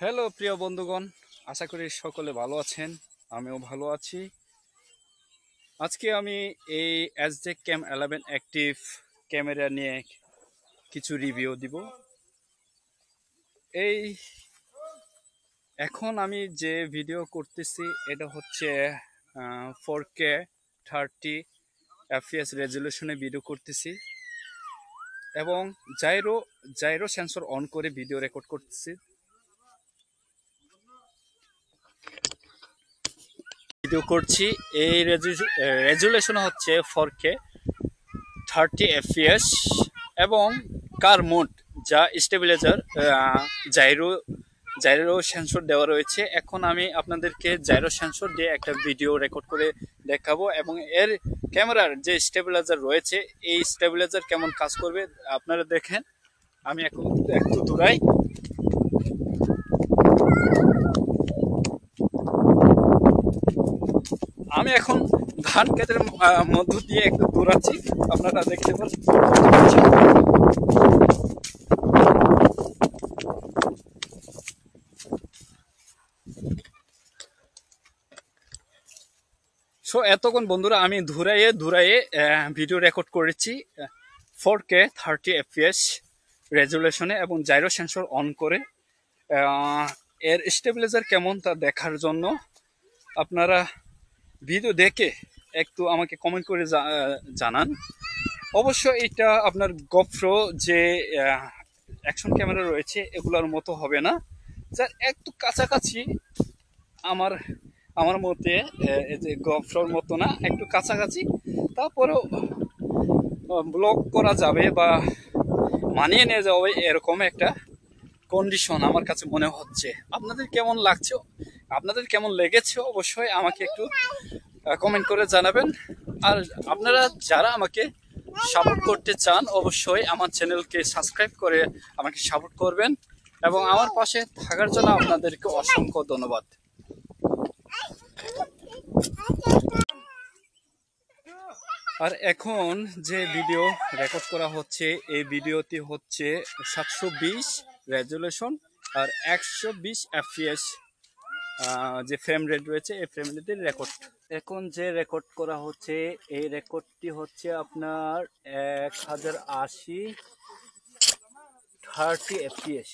Hello প্রিয় বন্ধুগণ, আশা করি সকলে ভালো আছেন। আমিও ভালো আছি। আজকে আমি এই এসজে ক্যাম 11 অ্যাক্টিভ ক্যামেরা নিয়ে কিছু রিভিউ দিব। এই এখন আমি যে ভিডিও করতেছি এটা হচ্ছে 4K 30 FPS রেজলিউশনে ভিডিও করতেছি এবং জাইরো সেন্সর অন করে ভিডিও রেকর্ড করতেছি। ভিডিও করছি। এই রেজুলেশন হচ্ছে 4K 30 FPS এবং কার মোড যা স্টেবিলাইজার জাইরো জাইরো সেন্সর দেওয়া রয়েছে। এখন আমি আপনাদেরকে জাইরো সেন্সর দিয়ে একটা ভিডিও রেকর্ড করে দেখাবো এবং এর ক্যামেরার যে স্টেবিলাইজার রয়েছে এই স্টেবিলাইজার কেমন কাজ করবে আপনারা দেখেন। আমি এখন একটু দূরাই। আমি এখন ধান ক্ষেতের মধ্য দিয়ে একটু দৌড়াচ্ছি, আপনারা দেখতে পাচ্ছেন। সো এতক্ষণ বন্ধুরা আমি ধুরাইয়ে ভিডিও রেকর্ড করেছি 4K 30 FPS রেজুলেশনে এবং জাইরো সেন্সর অন করে। এর স্টেবিলাইজার কেমন তা দেখার জন্য আপনারা ভিডিও দেখে একটু আমাকে কমেন্ট করে জানান। অবশ্য এটা আপনার গোপ্রো যে অ্যাকশন ক্যামেরা রয়েছে এগুলোর মতো হবে না, যার একটু কাছাকাছি আমার আমার মতে যে গোপ্রোর মতো না, একটু কাছাকাছি। তারপরেও ব্লগ করা যাবে বা মানিয়ে নিয়ে যাবে এরকম একটা কন্ডিশন আমার কাছে মনে হচ্ছে। আপনাদের কেমন লাগছে, আপনাদের কেমন লেগেছে অবশ্যই আমাকে একটু কমেন্ট করে জানাবেন। আর আপনারা যারা আমাকে সাপোর্ট করতে চান অবশ্যই আমার চ্যানেলকে সাবস্ক্রাইব করে আমাকে সাপোর্ট করবেন এবং আমার পাশে থাকার জন্য আপনাদেরকে অসংখ্য ধন্যবাদ। আর এখন যে ভিডিও রেকর্ড করা হচ্ছে এই ভিডিওটি হচ্ছে 720 রেজুলেশন আর 120 FPS যে ফ্রেম রেট রয়েছে এই ফ্রেম রেটের রেকর্ড। এখন যে রেকর্ড করা হচ্ছে এই রেকর্ডটি হচ্ছে আপনার 1080 30 FPS।